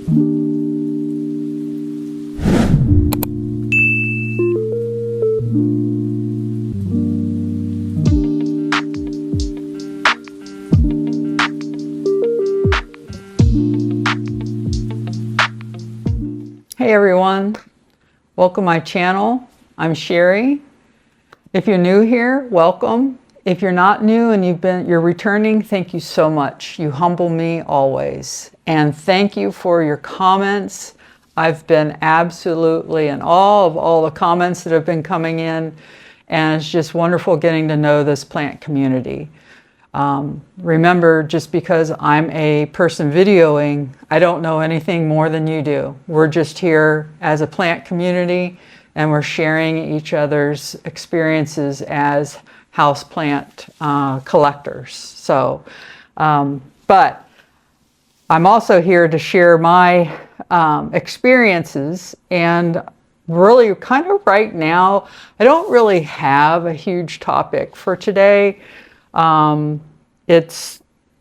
Hey everyone, welcome to my channel. I'm Sherry. If you're new here, welcome. If you're not new and you're returning, thank you so much. You humble me always. And thank you for your comments. I've been absolutely in awe of all the comments that have been coming in, and it's just wonderful getting to know this plant community. Remember, just because I'm a person videoing, I don't know anything more than you do. We're just here as a plant community, and we're sharing each other's experiences as houseplant collectors. So, but I'm also here to share my experiences, and really kind of right now, I don't really have a huge topic for today.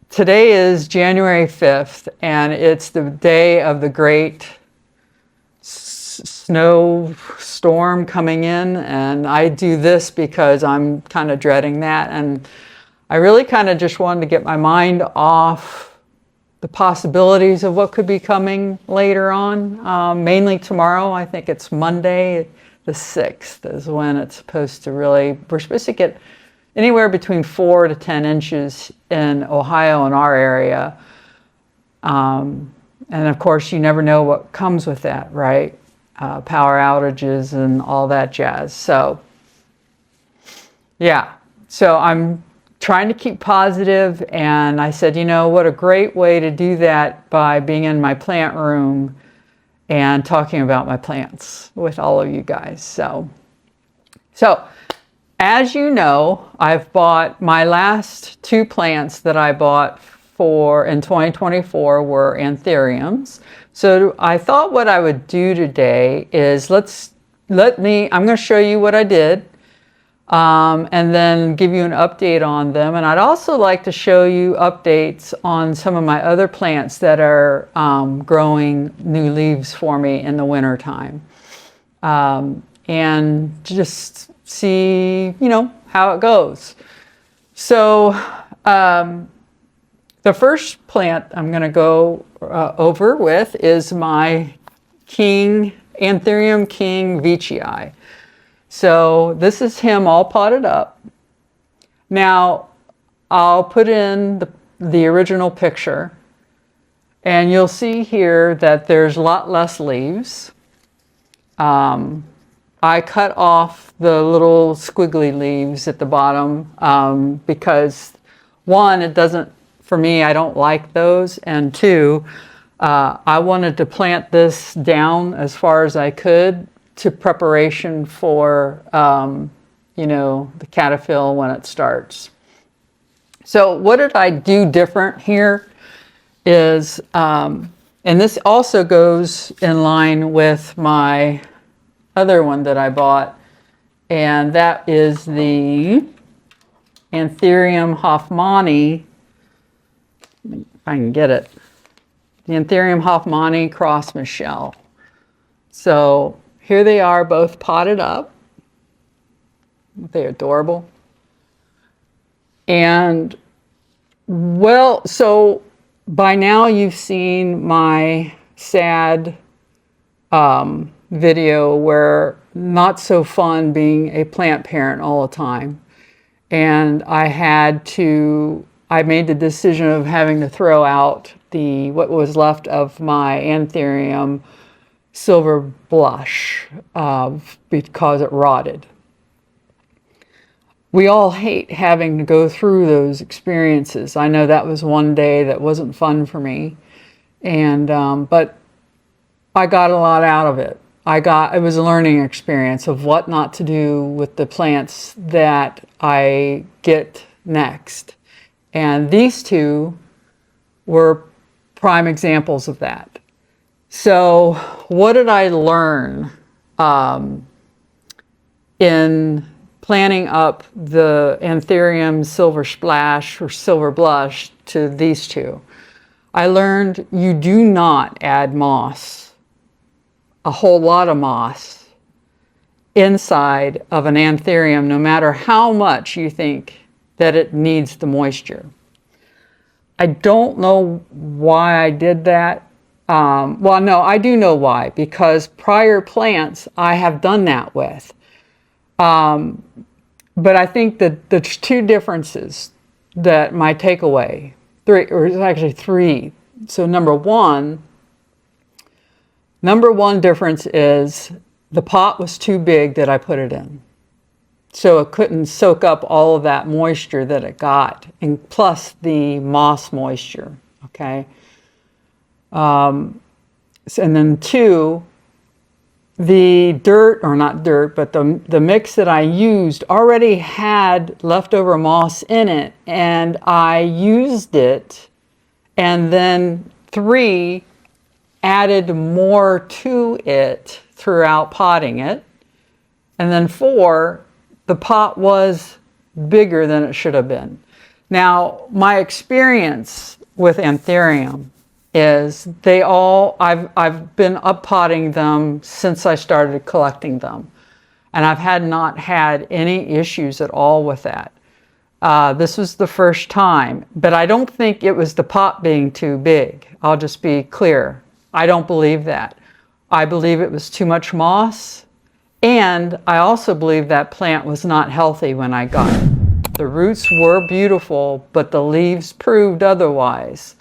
Today is January 5th, and it's the day of the great snowstorm coming in, and I do this because I'm kind of dreading that, and I really kind of just wanted to get my mind off the possibilities of what could be coming later on, mainly tomorrow. I think it's Monday the 6th is when it's supposed to really, we're supposed to get anywhere between 4 to 10 inches in Ohio in our area. And of course, you never know what comes with that, right? Power outages and all that jazz. So, yeah. So I'm trying to keep positive, and I said, you know, what a great way to do that by being in my plant room and talking about my plants with all of you guys. So as you know, I've bought my last 2 plants that I bought in 2024 were anthuriums. So I thought what I would do today is I'm going to show you what I did, and then give you an update on them. And I'd also like to show you updates on some of my other plants that are growing new leaves for me in the winter time. And just see, you know, how it goes. So the first plant I'm going to go over with is my Anthurium Veitchii. So this is him all potted up. Now I'll put in the original picture, and you'll see here that there's a lot less leaves. I cut off the little squiggly leaves at the bottom because, one, it doesn't, for me, I don't like those, and two, I wanted to plant this down as far as I could to preparation for, you know, the caterpillar when it starts. So what did I do different here is, and this also goes in line with my other one that I bought, and that is the Anthurium Hoffmanii. If I can get it, the Anthurium Hoffmanii Cross Michelle. So here they are, both potted up. Aren't they adorable? And well, so by now you've seen my sad video where not so fun being a plant parent all the time. And I made the decision of having to throw out what was left of my Anthurium Silver Blush because it rotted. We all hate having to go through those experiences. I know that was one day that wasn't fun for me, and but I got a lot out of it. It was a learning experience of what not to do with the plants that I get next. And these two were prime examples of that. So what did I learn in planning up the Anthurium Silver Splash or Silver Blush to these two? I learned you do not add moss, a whole lot of moss, inside of an anthurium, no matter how much you think that it needs the moisture. I don't know why I did that. Well, no, I do know why, because prior plants I have done that with. But I think that the two differences that my takeaway, or it's actually three. So number one difference is the pot was too big that I put it in. So it couldn't soak up all of that moisture that it got, and plus the moss moisture, okay? And then two, the dirt, or not dirt, but the mix that I used already had leftover moss in it, and I used it, and then three, added more to it throughout potting it, and then four, the pot was bigger than it should have been. Now, my experience with anthurium is I've been uppotting them since I started collecting them. And I've not had any issues at all with that. This was the first time, but I don't think it was the pot being too big. I'll just be clear. I don't believe that. I believe it was too much moss. And I also believe that plant was not healthy when I got it. The roots were beautiful, but the leaves proved otherwise.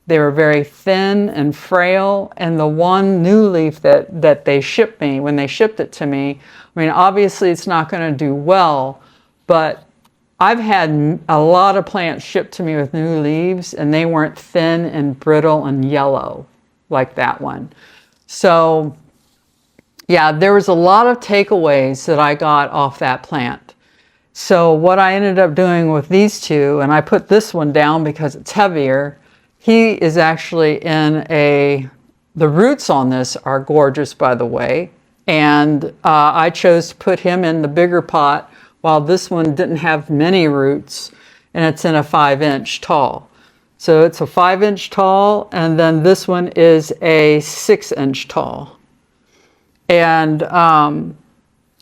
They were very thin and frail, and the one new leaf that they shipped me, when they shipped it to me, I mean, obviously it's not going to do well, but I've had a lot of plants shipped to me with new leaves, and they weren't thin and brittle and yellow like that one. So yeah, there was a lot of takeaways that I got off that plant. So what I ended up doing with these two, and I put this one down because it's heavier, he is actually in the roots on this are gorgeous, by the way, and I chose to put him in the bigger pot while this one didn't have many roots, and it's in a 5-inch tall. So it's a 5-inch tall, and then this one is a 6-inch tall. And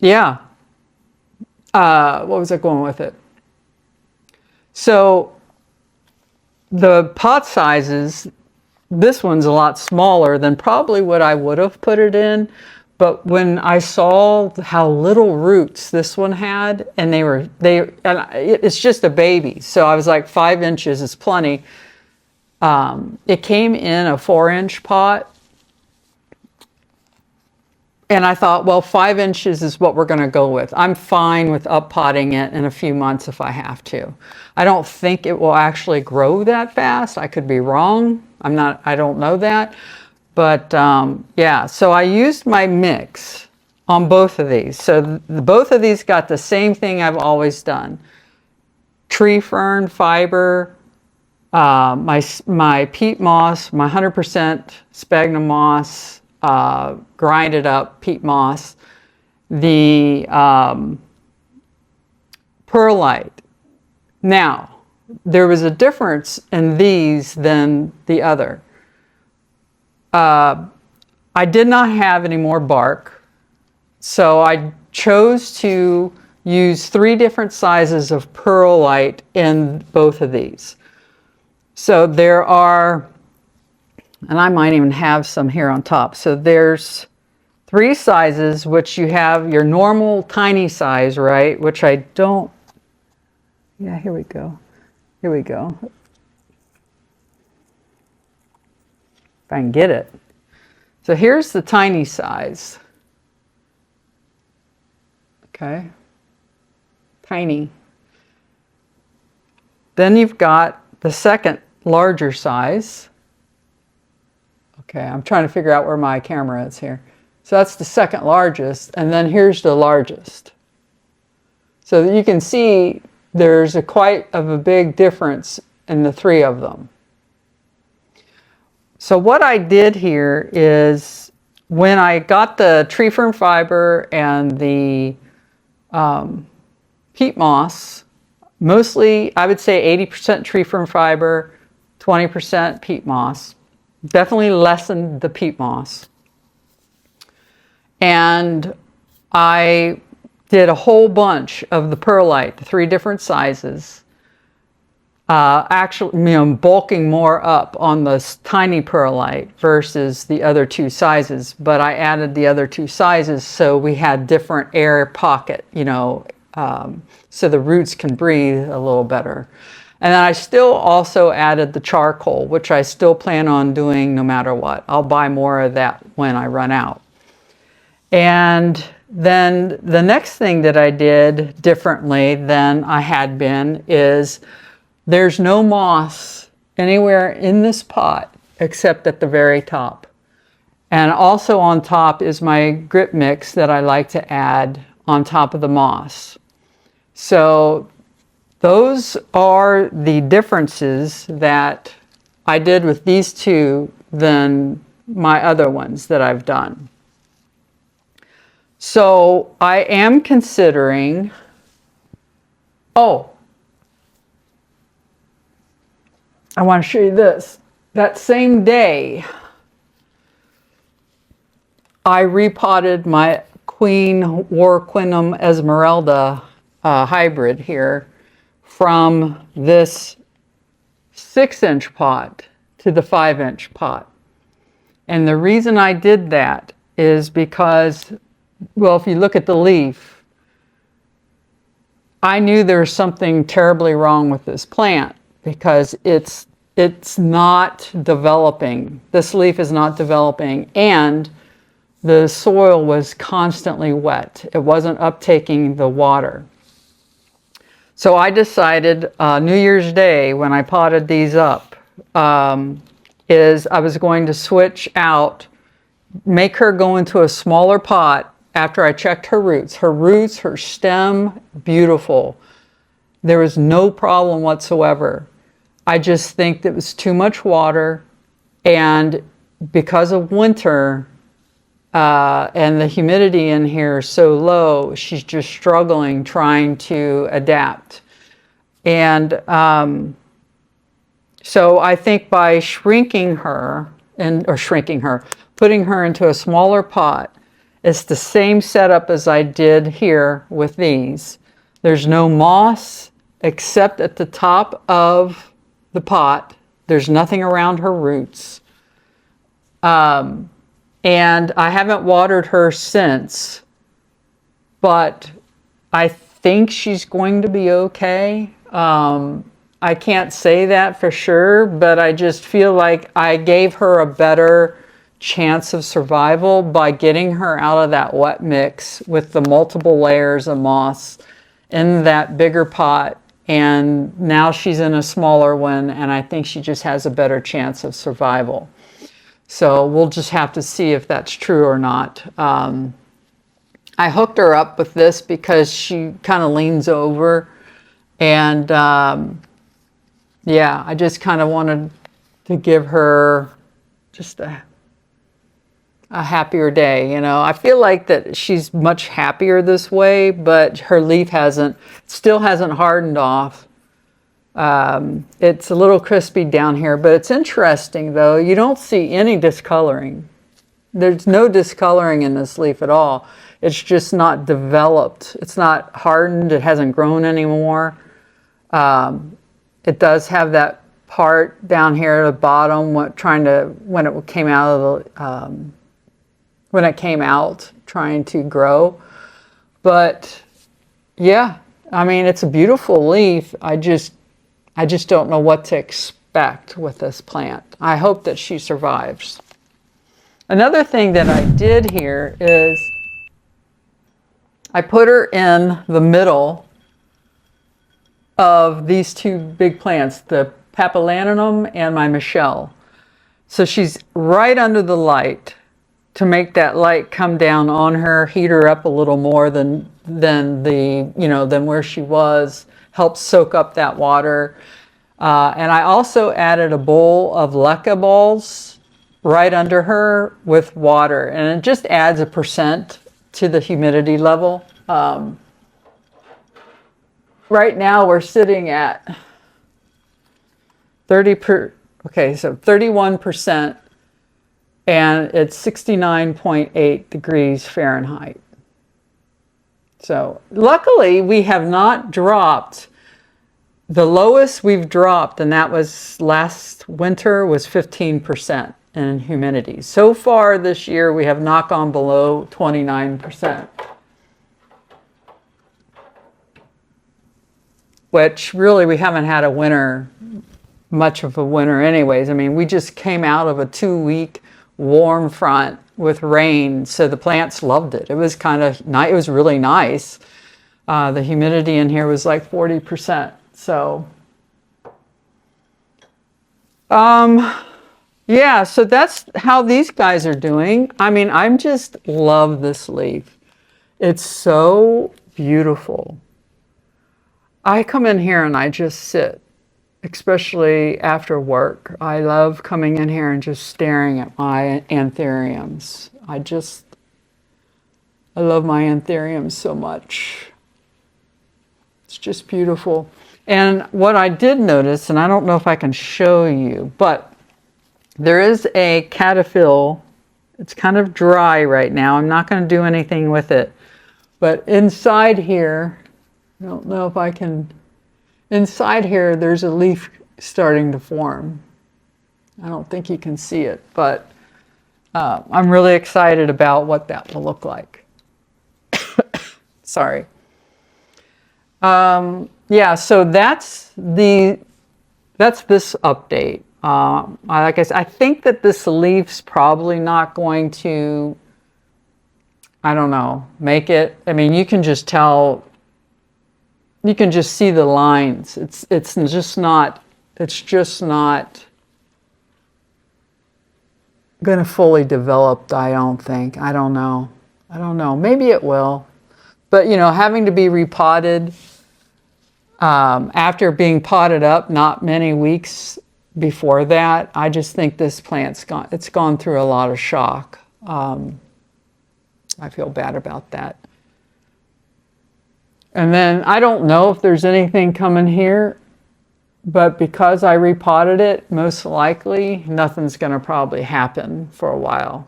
yeah, what was I going with it? So the pot sizes, this one's a lot smaller than probably what I would have put it in. But when I saw how little roots this one had, and it's just a baby. So I was like, 5 inches is plenty. It came in a 4-inch pot. And I thought, well, 5 inches is what we're going to go with. I'm fine with uppotting it in a few months if I have to. I don't think it will actually grow that fast. I could be wrong. I don't know that. But yeah, so I used my mix on both of these. So both of these got the same thing I've always done. Tree fern fiber, my peat moss, my 100% sphagnum moss, grinded up peat moss, the perlite. Now, there was a difference in these than the other. I did not have any more bark, so I chose to use 3 different sizes of perlite in both of these. So there are, and I might even have some here on top. So there's 3 sizes, which you have your normal tiny size, right? Which I don't, yeah, here we go. Here we go. If I can get it. So here's the tiny size. Okay. Tiny. Then you've got the second larger size. Okay, I'm trying to figure out where my camera is here. So that's the second largest, and then here's the largest. So that you can see there's quite of a big difference in the 3 of them. So what I did here is when I got the tree fern fiber and the peat moss, mostly I would say 80% tree fern fiber, 20% peat moss. Definitely lessened the peat moss. And I did a whole bunch of the perlite, 3 different sizes. Actually, bulking more up on the tiny perlite versus the other 2 sizes, but I added the other 2 sizes so we had different air pocket, so the roots can breathe a little better. And then I still also added the charcoal, which I still plan on doing no matter what. I'll buy more of that when I run out. And then the next thing that I did differently than I had been is there's no moss anywhere in this pot except at the very top. And also on top is my grip mix that I like to add on top of the moss. So those are the differences that I did with these 2 than my other ones that I've done. So I am considering, I want to show you this. That same day, I repotted my Queen Waraqueanum Esmeralda hybrid here from this 6-inch pot to the 5-inch pot. And the reason I did that is because, well, if you look at the leaf, I knew there was something terribly wrong with this plant because it's not developing. This leaf is not developing, and the soil was constantly wet. It wasn't uptaking the water. So I decided New Year's Day when I potted these up is I was going to switch out, make her go into a smaller pot after I checked her roots. Her roots, her stem, beautiful. There was no problem whatsoever. I just think that it was too much water, and because of winter and the humidity in here is so low, she's just struggling trying to adapt. And so I think by putting her into a smaller pot, it's the same setup as I did here with these. There's no moss except at the top of the pot. There's nothing around her roots. And I haven't watered her since, but I think she's going to be okay. I can't say that for sure, but I just feel like I gave her a better chance of survival by getting her out of that wet mix with the multiple layers of moss in that bigger pot. And now she's in a smaller one, and I think she just has a better chance of survival. So we'll just have to see if that's true or not. I hooked her up with this because she kind of leans over, and yeah, I just kind of wanted to give her just a happier day, I feel like that she's much happier this way, but her leaf still hasn't hardened off. It's a little crispy down here, but it's interesting though. You don't see any discoloring. There's no discoloring in this leaf at all. It's just not developed. It's not hardened. It hasn't grown anymore. It does have that part down here at the bottom when it came out of the when it came out trying to grow. But yeah, I mean, it's a beautiful leaf. I just don't know what to expect with this plant. I hope that she survives. Another thing that I did here is I put her in the middle of these 2 big plants, the Papillaninum and my Michelle. So she's right under the light to make that light come down on her, heat her up a little more than where she was, help soak up that water. And I also added a bowl of leca balls right under her with water, and it just adds a % to the humidity level. Right now we're sitting at Okay, so 31%, and it's 69.8 degrees Fahrenheit. So luckily we have not dropped. The lowest we've dropped, and that was last winter, was 15% in humidity. So far this year we have not gone below 29%. Which really we haven't had a winter, much of a winter anyways. I mean, we just came out of a 2-week warm front with rain, so the plants loved it. It was kind of nice. It was really nice. The humidity in here was like 40%. So, yeah, so that's how these guys are doing. I mean, I just love this leaf. It's so beautiful. I come in here and I just sit, especially after work. I love coming in here and just staring at my anthuriums. I love my anthuriums so much. It's just beautiful. And what I did notice, and I don't know if I can show you, but there is a cataphyll. It's kind of dry right now. I'm not going to do anything with it. But inside here, I don't know if I can, inside here there's a leaf starting to form. I don't think you can see it, but I'm really excited about what that will look like. Sorry. Yeah, so that's this update. Like I said, I think that this leaf's probably not going to, I don't know, make it. I mean, you can just tell, you can just see the lines. It's just not going to fully develop, I don't think. I don't know. Maybe it will. But, you know, having to be repotted after being potted up not many weeks before that, I just think this plant's gone through a lot of shock. I feel bad about that. And then I don't know if there's anything coming here, but because I repotted it, most likely nothing's going to probably happen for a while.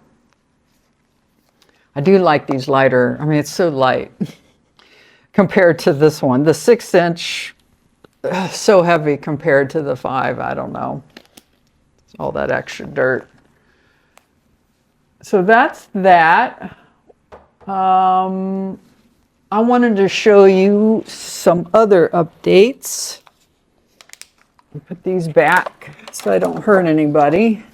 I do like these lighter. I mean, it's so light compared to this one. The 6-inch, so heavy compared to the 5. I don't know. It's all that extra dirt. So that's that. I wanted to show you some other updates. Put these back so I don't hurt anybody.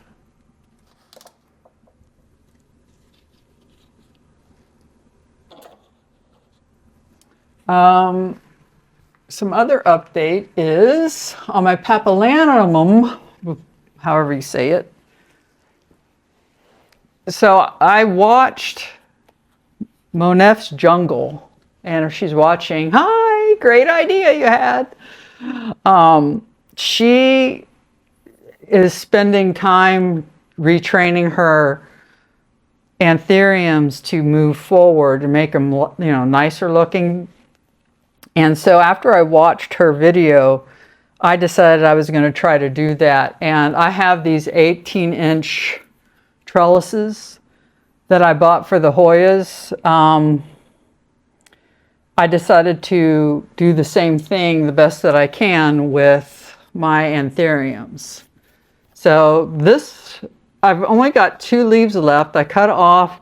Some other update is on my Papillaninum, however you say it. So I watched Monef's Jungle, and if she's watching, hi, great idea you had. She is spending time retraining her anthuriums to move forward and make them, you know, nicer looking. And so after I watched her video, I decided I was going to try to do that. And I have these 18-inch trellises that I bought for the Hoyas. I decided to do the same thing the best that I can with my anthuriums. So this, I've only got 2 leaves left. I cut off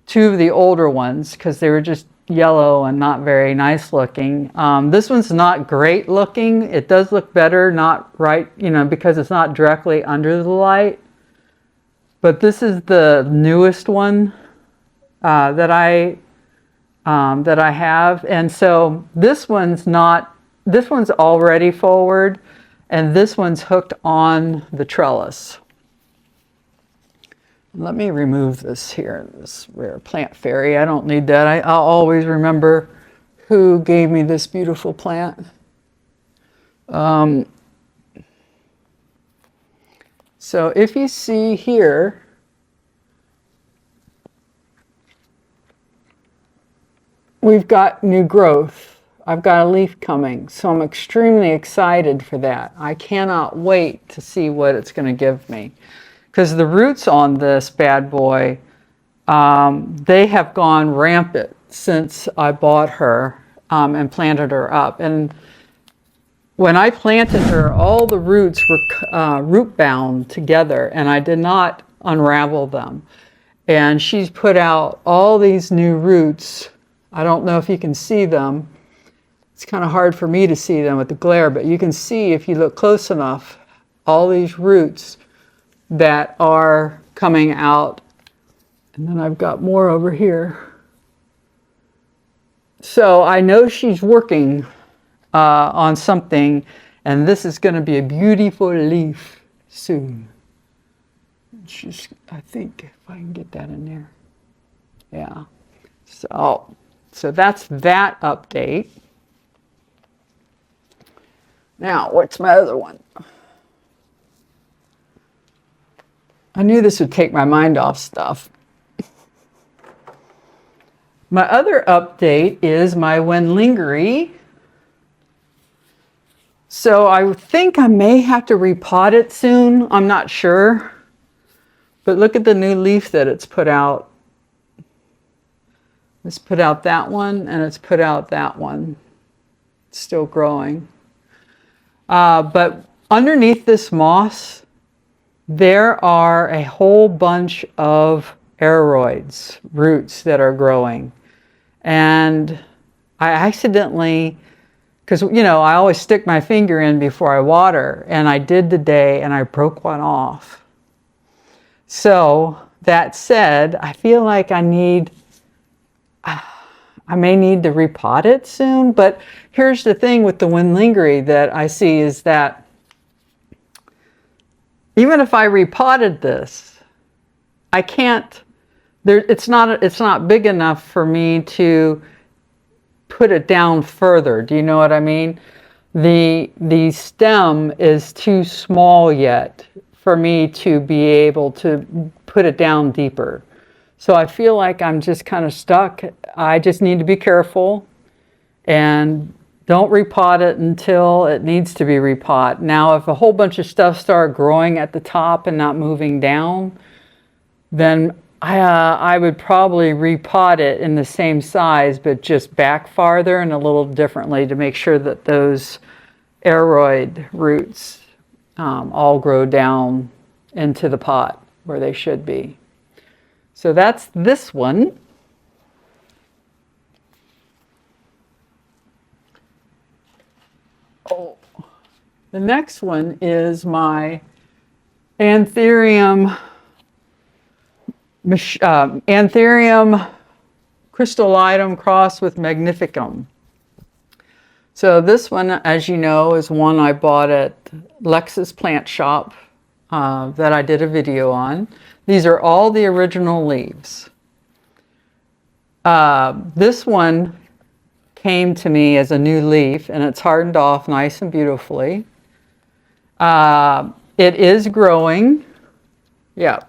2 of the older ones because they were just yellow and not very nice looking. This one's not great looking. It does look better, not right, you know, because it's not directly under the light. But this is the newest one that I have, and so this one's already forward, and this one's hooked on the trellis. Let me remove this here, this rare plant fairy. I don't need that. I'll always remember who gave me this beautiful plant. So if you see here, we've got new growth. I've got a leaf coming. So I'm extremely excited for that. I cannot wait to see what it's going to give me. Because the roots on this bad boy, they have gone rampant since I bought her and planted her up. And when I planted her, all the roots were root bound together, and I did not unravel them. And she's put out all these new roots. I don't know if you can see them. It's kind of hard for me to see them with the glare, but you can see if you look close enough, all these roots that are coming out. And then I've got more over here. So I know she's working on something, and this is going to be a beautiful leaf soon. Just, I think if I can get that in there. Yeah. So that's that update. Now, what's my other one? I knew this would take my mind off stuff. My other update is my Wenlingery. So I think I may have to repot it soon. I'm not sure. But look at the new leaf that it's put out. It's put out that one, and it's put out that one. It's still growing. But underneath this moss, there are a whole bunch of aeroids, roots that are growing. And I accidentally, because, you know, I always stick my finger in before I water, and I did today, and I broke one off. So that said, I feel like I may need to repot it soon. But here's the thing with the Wenlingery that I see is that even if I repotted this, I can't, it's not big enough for me to put it down further. Do you know what I mean? The stem is too small yet for me to be able to put it down deeper. So I feel like I'm just kind of stuck. I just need to be careful and don't repot it until it needs to be repot. Now, if a whole bunch of stuff started growing at the top and not moving down, then I would probably repot it in the same size, but just back farther and a little differently to make sure that those aeroid roots all grow down into the pot where they should be. So that's this one. Oh, the next one is my Anthurium Crystallidum crossed with Magnificum. So this one, as you know, is one I bought at Lex's Plant Shop that I did a video on. These are all the original leaves. This one came to me as a new leaf, and it's hardened off nice and beautifully. It is growing. Yeah,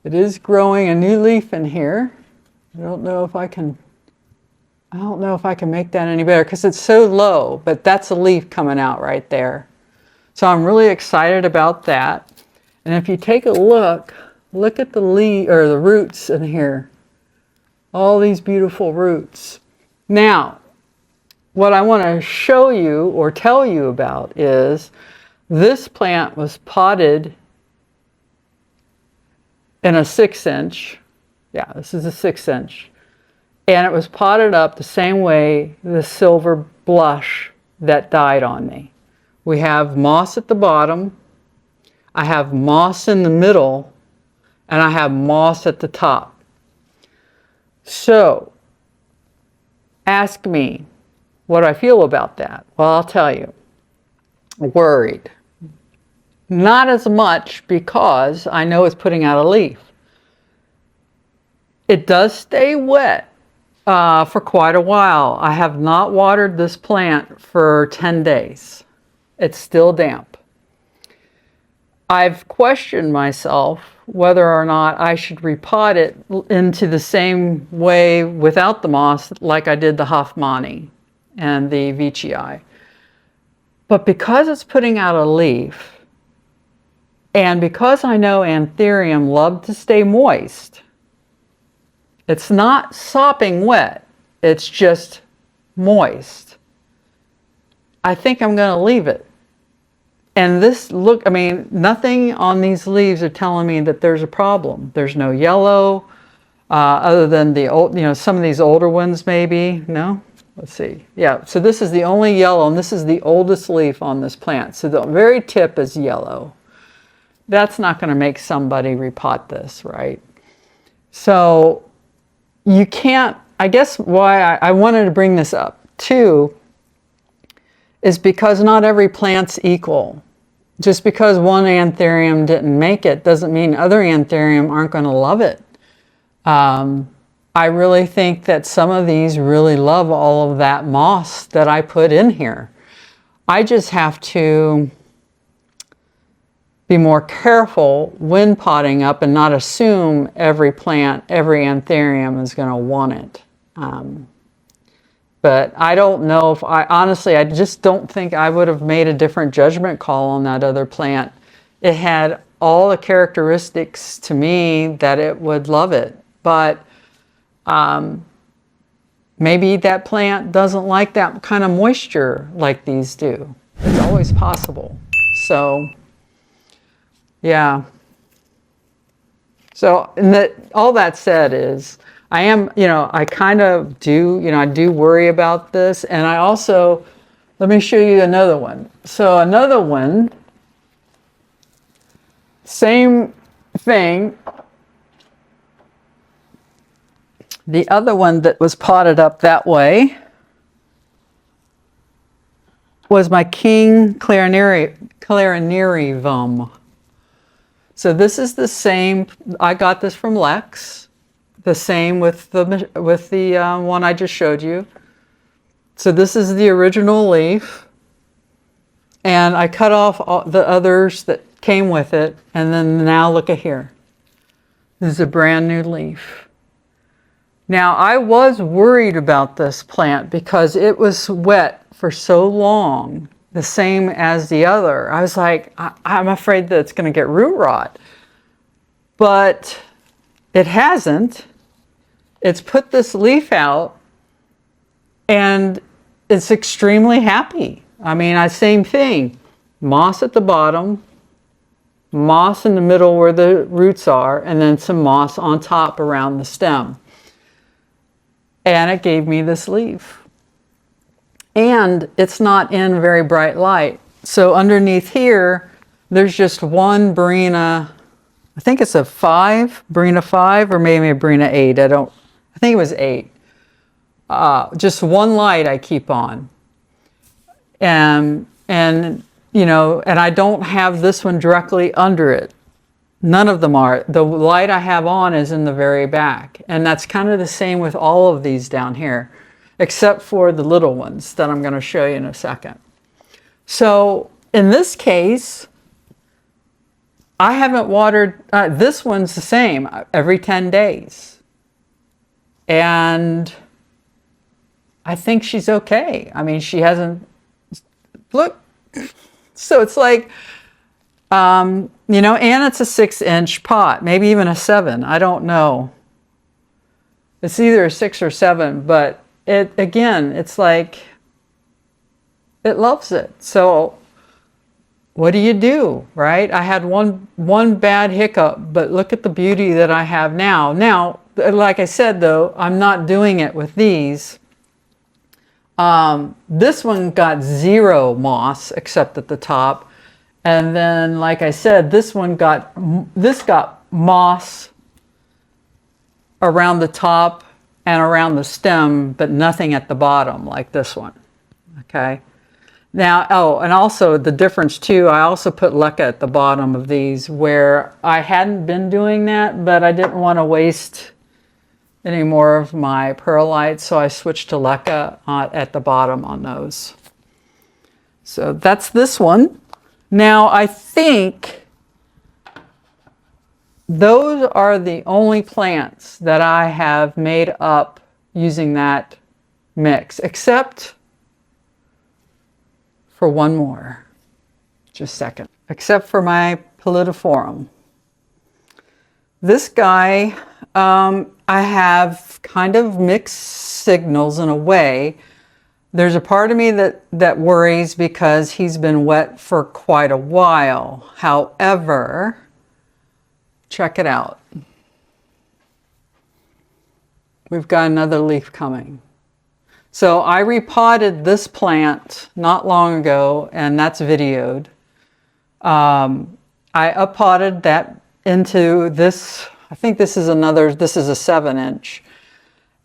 it is growing a new leaf in here. I don't know if I can make that any better because it's so low, but that's a leaf coming out right there. So I'm really excited about that. And if you take a look at the leaf or the roots in here. All these beautiful roots. Now, what I want to show you or tell you about is this plant was potted in a 6-inch. Yeah, this is a 6-inch. And it was potted up the same way the silver blush that died on me. We have moss at the bottom, I have moss in the middle, and I have moss at the top. So, ask me what I feel about that. Well, I'll tell you. Worried. Not as much because I know it's putting out a leaf. It does stay wet for quite a while. I have not watered this plant for 10 days. It's still damp. I've questioned myself whether or not I should repot it into the same way without the moss like I did the Hoffmanii. and the Veitchii. But because it's putting out a leaf, and because I know Anthurium love to stay moist, it's not sopping wet, it's just moist. I think I'm going to leave it. And this, look, I mean, nothing on these leaves are telling me that there's a problem. There's no yellow, other than the old, some of these older ones maybe. No? Let's see. Yeah, so this is the only yellow, and this is the oldest leaf on this plant. So the very tip is yellow. That's not going to make somebody repot this, right? So you can't, I guess why I wanted to bring this up too is because not every plant's equal. Just because one anthurium didn't make it doesn't mean other anthurium aren't going to love it. I really think that some of these really love all of that moss that I put in here. I just have to be more careful when potting up and not assume every plant, every anthurium is going to want it. But I don't know if honestly, I just don't think I would have made a different judgment call on that other plant. It had all the characteristics to me that it would love it. But maybe that plant doesn't like that kind of moisture like these do. It's always possible. So, yeah. So, all that said is, I am, I kind of do, I do worry about this. And I also, let me show you another one. So another one, same thing. The other one that was potted up that way was my King Clarinarium. So this is the same, I got this from Lex. The same with the one I just showed you. So this is the original leaf. And I cut off all the others that came with it. And then now look at here. This is a brand new leaf. Now I was worried about this plant because it was wet for so long, the same as the other. I was like, I'm afraid that it's going to get root rot. But it hasn't. It's put this leaf out and it's extremely happy. I mean, same thing. Moss at the bottom, moss in the middle where the roots are, and then some moss on top around the stem. And it gave me this leaf. And it's not in very bright light. So underneath here, there's just one Barina, I think it's a 5, Barina 5, or maybe a Barina 8. I think it was 8. Just one light I keep on. And I don't have this one directly under it. None of them are. The light I have on is in the very back. And that's kind of the same with all of these down here, except for the little ones that I'm going to show you in a second. So in this case, I haven't watered, this one's the same every 10 days. And I think she's okay. I mean, she hasn't, look, so it's like, and it's a 6-inch pot, maybe even a 7, I don't know. It's either a 6 or 7, but again, it's like, it loves it. So what do you do, right? I had one bad hiccup, but look at the beauty that I have now. Now, like I said, though, I'm not doing it with these. This one got 0 moss except at the top. And then, like I said, this got moss around the top and around the stem, but nothing at the bottom like this one, okay? Now, oh, and also the difference too, I also put leca at the bottom of these where I hadn't been doing that, but I didn't want to waste any more of my perlite, so I switched to leca at the bottom on those. So that's this one. Now, I think those are the only plants that I have made up using that mix, except for one more. Just a second. Except for my Pallidiflorum. This guy, I have kind of mixed signals in a way. There's a part of me that worries because he's been wet for quite a while. However, check it out. We've got another leaf coming. So I repotted this plant not long ago, and that's videoed. I uppotted that into this, I think this is a 7-inch.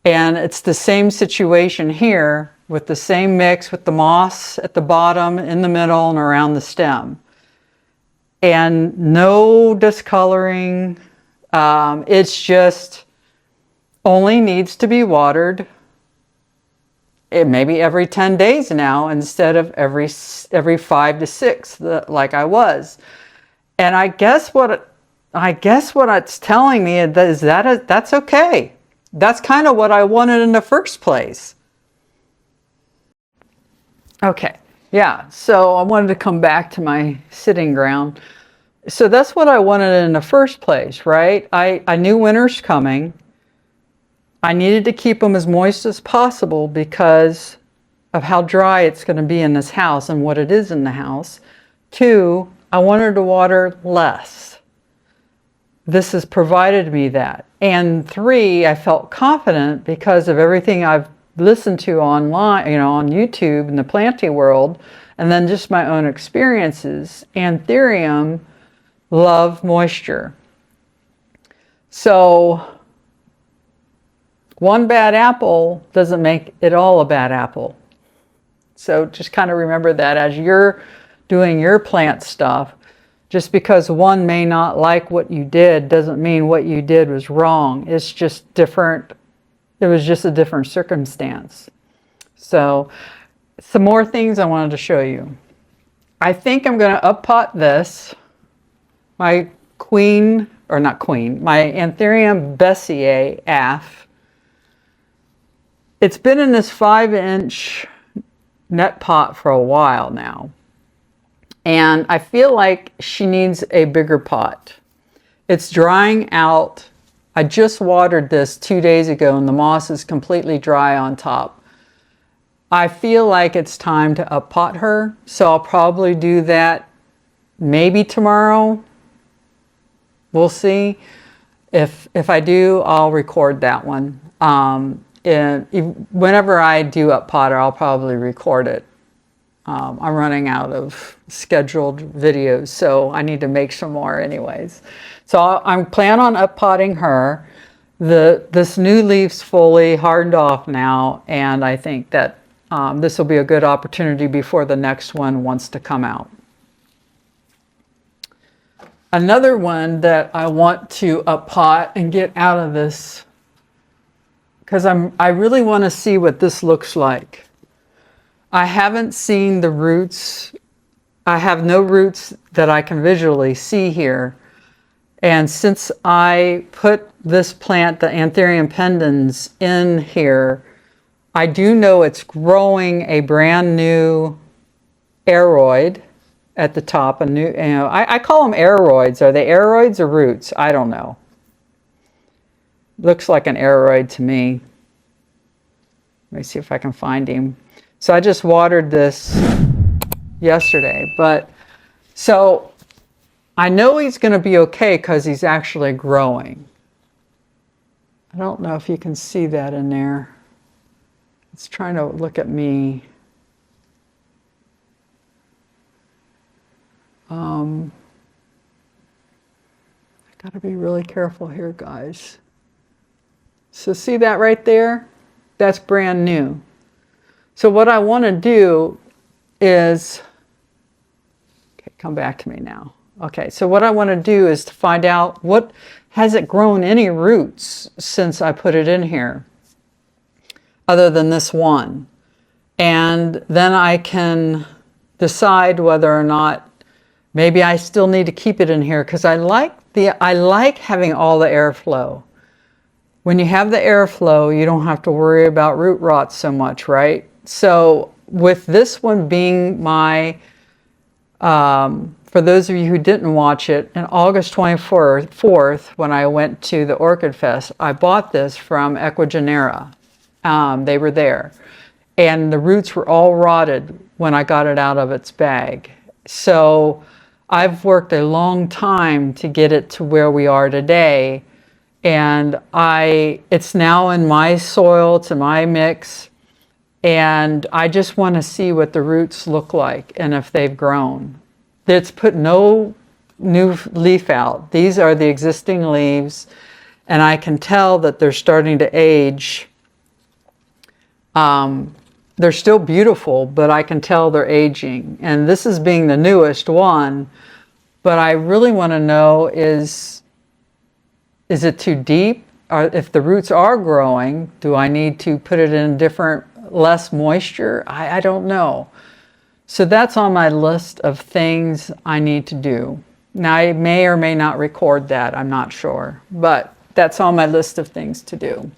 And it's the same situation here with the same mix with the moss at the bottom, in the middle, and around the stem. And no discoloring. It's just only needs to be watered maybe every 10 days now instead of every 5 to 6 like I was. And I guess what it's telling me is that that's okay. That's kind of what I wanted in the first place. Okay, yeah, so I wanted to come back to my sitting ground. So that's what I wanted in the first place, right? I knew winter's coming. I needed to keep them as moist as possible because of how dry it's going to be in this house and what it is in the house. 2, I wanted to water less. This has provided me that. And 3, I felt confident because of everything I've listened to online, on YouTube in the planting world, and then just my own experiences. Anthurium love moisture. So one bad apple doesn't make it all a bad apple. So just kind of remember that as you're doing your plant stuff. Just because one may not like what you did doesn't mean what you did was wrong. It's just different. It was just a different circumstance. So some more things I wanted to show you. I think I'm going to uppot this. My my Anthurium Veitchii AF. It's been in this 5-inch net pot for a while now. And I feel like she needs a bigger pot. It's drying out. I just watered this 2 days ago and the moss is completely dry on top. I feel like it's time to uppot her. So I'll probably do that maybe tomorrow. We'll see. If I do, I'll record that one. Whenever I do uppot her, I'll probably record it. I'm running out of scheduled videos, so I need to make some more anyways. So I'm planning on uppotting her. This new leaf's fully hardened off now, and I think that this will be a good opportunity before the next one wants to come out. Another one that I want to uppot and get out of this, because I really want to see what this looks like. I haven't seen the roots. I have no roots that I can visually see here. And since I put this plant, the Anthurium pendens, in here, I do know it's growing a brand new aroid at the top. I call them aroids. Are they aroids or roots? I don't know. Looks like an aroid to me. Let me see if I can find him. So I just watered this yesterday, so I know he's going to be okay because he's actually growing. I don't know if you can see that in there. It's trying to look at me. I got to be really careful here, guys. So see that right there? That's brand new. So what I want to do is, okay, come back to me now. Okay, so what I want to do is to find out has it grown any roots since I put it in here, other than this one. And then I can decide whether or not maybe I still need to keep it in here, because I like having all the airflow. When you have the airflow, you don't have to worry about root rot so much, right? So with this one being my, for those of you who didn't watch it, on August 24th, when I went to the Orchid Fest, I bought this from Ecuagenera. They were there. And the roots were all rotted when I got it out of its bag. So I've worked a long time to get it to where we are today. And it's now in my soil, it's in my mix. And I just want to see what the roots look like and if they've grown. It's put no new leaf out. These are the existing leaves, and I can tell that they're starting to age. They're still beautiful, but I can tell they're aging. And this is being the newest one, but I really want to know is it too deep? Or if the roots are growing, do I need to put it in less moisture? I don't know. So that's on my list of things I need to do. Now, I may or may not record that, I'm not sure, but that's on my list of things to do.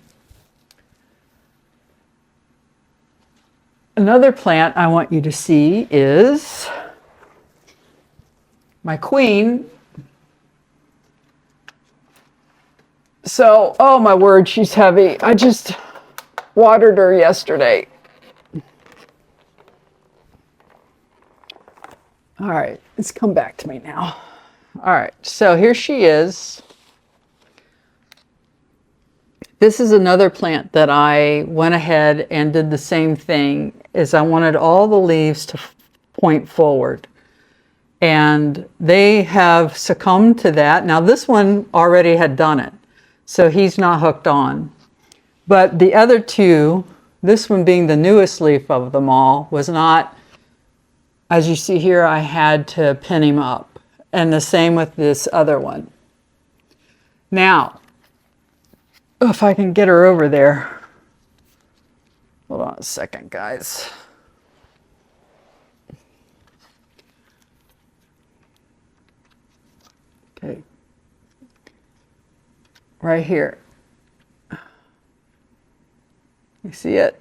Another plant I want you to see is my queen. So, oh my word, she's heavy. I just watered her yesterday. All right, it's come back to me now. All right, so here she is. This is another plant that I went ahead and did the same thing, is I wanted all the leaves to point forward. And they have succumbed to that. Now this one already had done it, so he's not hooked on. But the other two, this one being the newest leaf of them all, was not. As you see here, I had to pin him up. And the same with this other one. Now, if I can get her over there. Hold on a second, guys. Okay. Right here. You see it?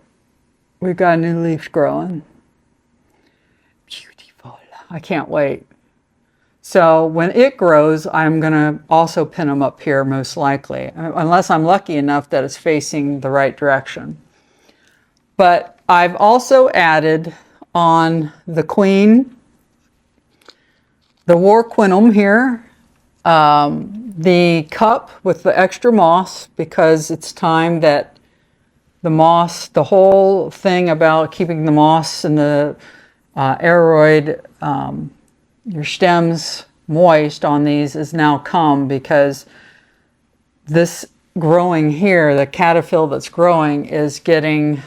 We've got a new leaf growing. Beautiful. I can't wait. So when it grows, I'm going to also pin them up here most likely, unless I'm lucky enough that it's facing the right direction. But I've also added on the queen, the Waraqueanum here, the cup with the extra moss, because it's time that the moss, the whole thing about keeping the moss and the aeroid, your stems moist on these is now come, because this growing here, the caterpillar that's growing, is getting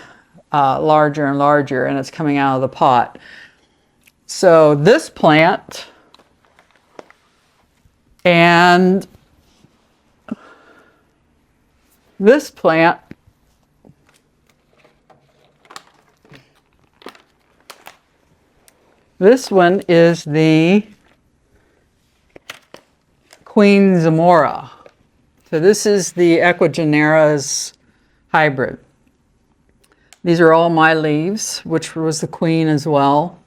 larger and larger, and it's coming out of the pot. So this plant and this plant this one is the Queen Zamora. So this is the Ecuagenera's hybrid. These are all my leaves, which was the queen as well.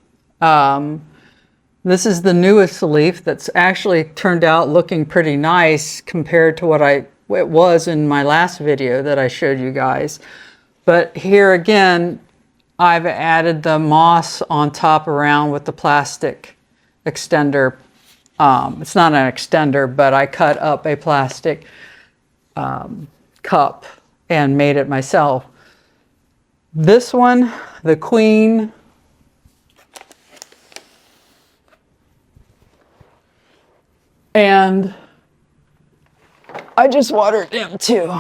This is the newest leaf that's actually turned out looking pretty nice compared to what it was in my last video that I showed you guys. But here again, I've added the moss on top around with the plastic extender. It's not an extender, but I cut up a plastic cup and made it myself. This one, the queen, and I just watered him too.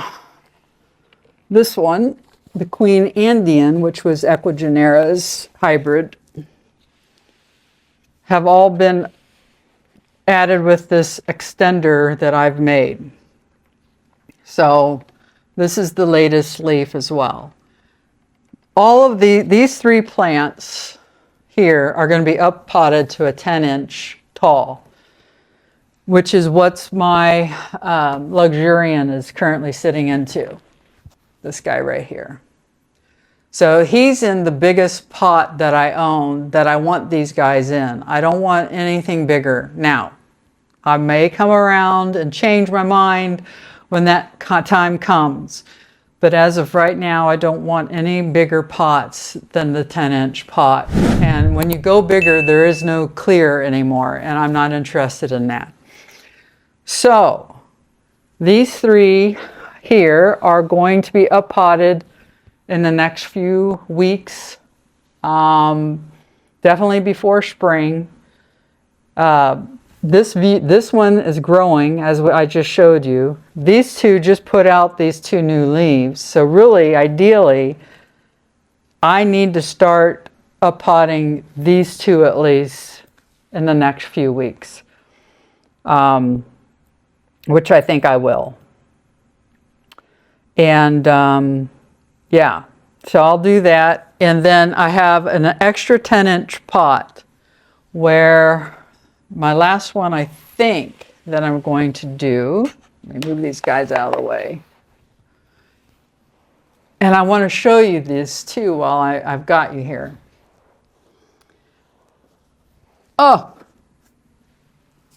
This one, the Queen Andean, which was Ecuagenera's hybrid, have all been added with this extender that I've made. So this is the latest leaf as well. All of these three plants here are going to be up potted to a 10-inch tall, which is what's my luxurian is currently sitting into, this guy right here. So he's in the biggest pot that I own that I want these guys in. I don't want anything bigger. Now, I may come around and change my mind when that time comes. But as of right now, I don't want any bigger pots than the 10-inch pot. And when you go bigger, there is no clear anymore, and I'm not interested in that. So these three here are going to be up-potted in the next few weeks, definitely before spring. This one is growing, as I just showed you. These two just put out these two new leaves. So really, ideally, I need to start up-potting these two at least in the next few weeks, which I think I will. And yeah, so I'll do that. And then I have an extra 10-inch pot where my last one, I think, that I'm going to do, let me move these guys out of the way. And I want to show you this too while I've got you here. Oh,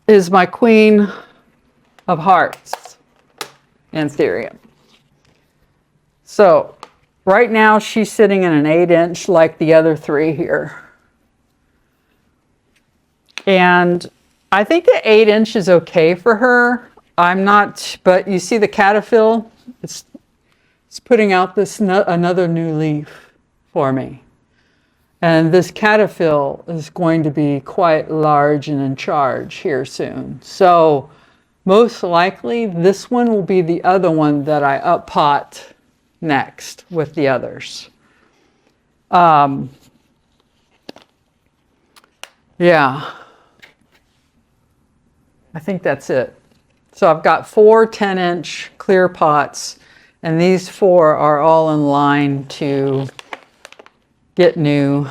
is my Queen of Hearts Anthurium. So right now she's sitting in an 8-inch like the other three here. And I think the 8-inch is okay for her. I'm not, but you see the caterpillar, it's putting out this another new leaf for me. And this caterpillar is going to be quite large and in charge here soon. So most likely this one will be the other one that I up-pot next with the others. Yeah. I think that's it. So I've got 4 10-inch clear pots, and these 4 are all in line to get new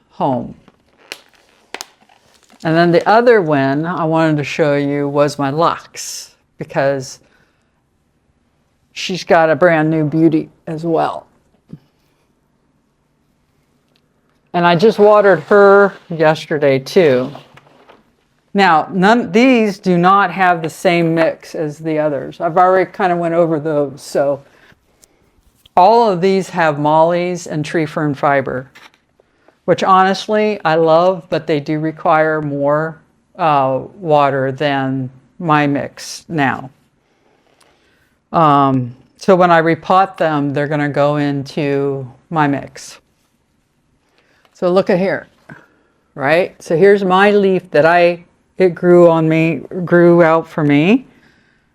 home. And then the other one I wanted to show you was my Lux, because she's got a brand new beauty as well. And I just watered her yesterday too. Now, these do not have the same mix as the others. I've already kind of went over those. So all of these have mollies and tree fern fiber, which honestly I love, but they do require more water than my mix now. So when I repot them, they're going to go into my mix. So look at here, right? So here's my leaf that it grew out for me,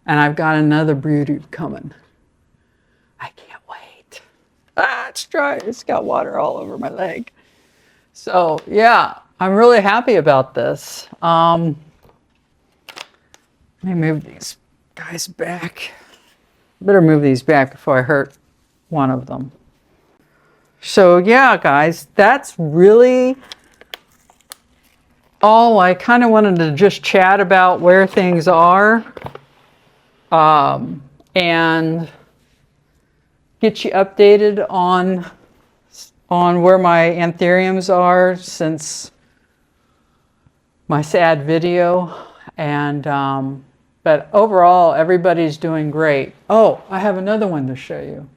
and I've got another beauty coming. I can't wait. Ah, it's dry. It's got water all over my leg. So yeah, I'm really happy about this. Let me move these guys back. Better move these back before I hurt one of them. So yeah, guys, that's really all I kind of wanted to just chat about where things are, and get you updated on where my anthuriums are since my sad video. And but overall, everybody's doing great. Oh, I have another one to show you.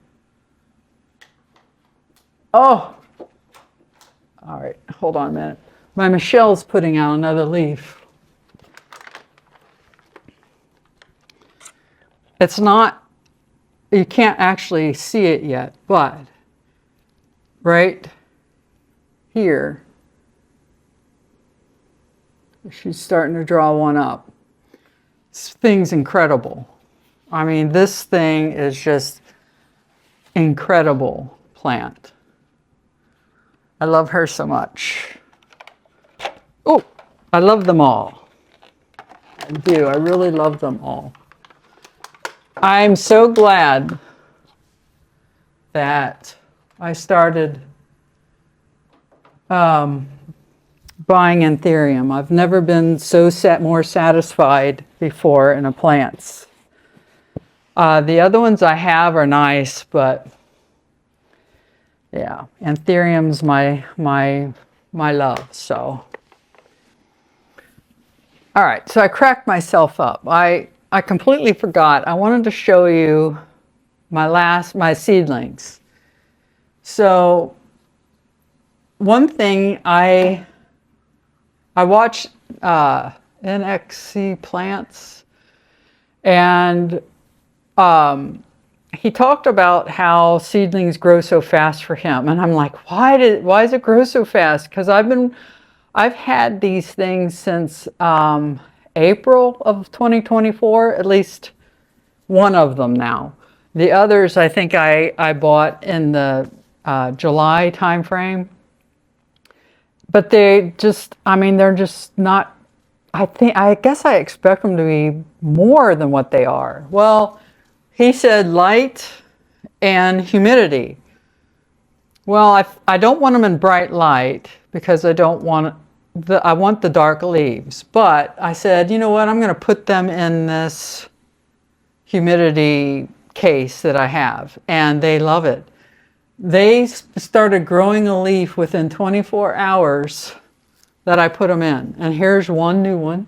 Oh, all right, hold on a minute. My Michelle's putting out another leaf. It's not, you can't actually see it yet, but right here, she's starting to draw one up. This thing's incredible. I mean, this thing is just incredible plant. I love her so much. Oh, I love them all. I do. I really love them all. I'm so glad that I started buying Anthurium. I've never been so more satisfied before in a plants. The other ones I have are nice, but Yeah, Anthurium's my love, so. All right, so I cracked myself up. I completely forgot. I wanted to show you my seedlings. So one thing I watched NXC Plants, and he talked about how seedlings grow so fast for him, and I'm like, why does it grow so fast? Because I've had these things since April of 2024, at least one of them now. The others I think I bought in the July timeframe. But they just, I mean, they're just not, I guess I expect them to be more than what they are. Well, he said light and humidity. Well, I don't want them in bright light because I want the dark leaves. But I said, you know what, I'm going to put them in this humidity case that I have, and they love it. They started growing a leaf within 24 hours that I put them in. And here's one new one.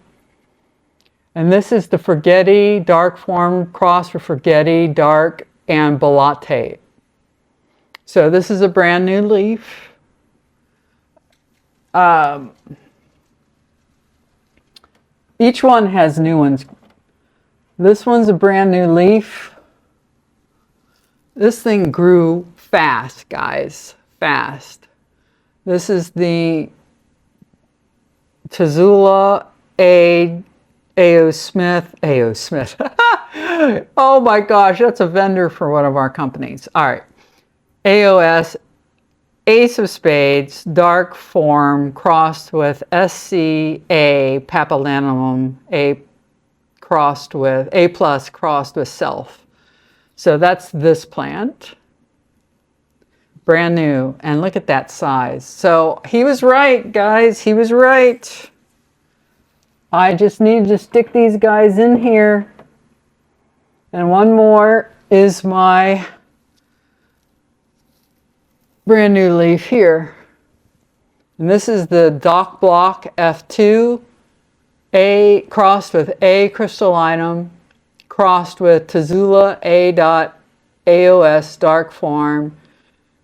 And this is the Forgetti dark form cross for Forgetti dark and Balattate. So this is a brand new leaf. Each one has new ones. This one's a brand new leaf. This thing grew fast, guys, fast. This is the Tazula A.O. Smith. Oh my gosh, that's a vendor for one of our companies. All right. AOS, Ace of Spades, dark form, crossed with SCA Papillaninum, A plus crossed with self. So that's this plant. Brand new, and look at that size. So he was right, guys, he was right. I just need to stick these guys in here. And one more is my brand new leaf here. And this is the DocBlock F2, A crossed with A crystallinum, crossed with Tazula A.AOS dark form,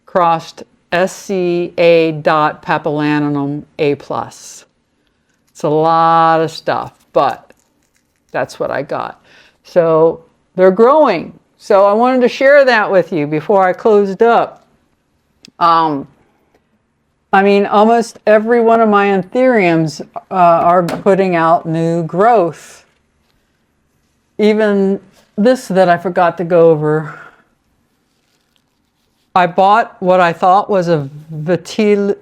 crossed SCA dot Papillaninum A plus. It's a lot of stuff, but that's what I got. So they're growing. So I wanted to share that with you before I closed up. I mean, almost every one of my anthuriums are putting out new growth. Even this that I forgot to go over. I bought what I thought was a Veitchii,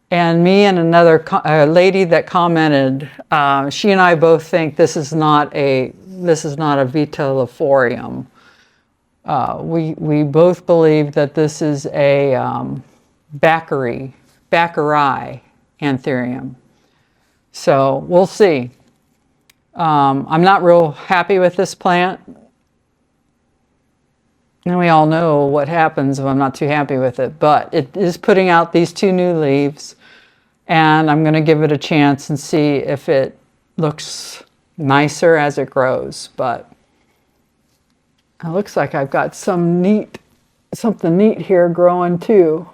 and me and another lady that commented, she and I both think this is not a Veitchii. We both believe that this is a Veitchii anthurium. So we'll see. I'm not real happy with this plant. And we all know what happens if I'm not too happy with it. But it is putting out these two new leaves. And I'm going to give it a chance and see if it looks nicer as it grows. But it looks like I've got something neat here growing too.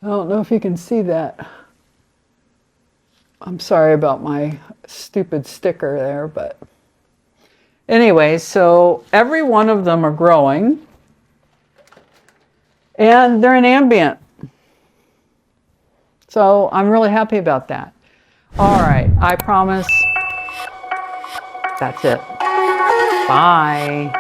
I don't know if you can see that. I'm sorry about my stupid sticker there, but anyway, so every one of them are growing, and they're in ambient. So I'm really happy about that. All right, I promise that's it. Bye.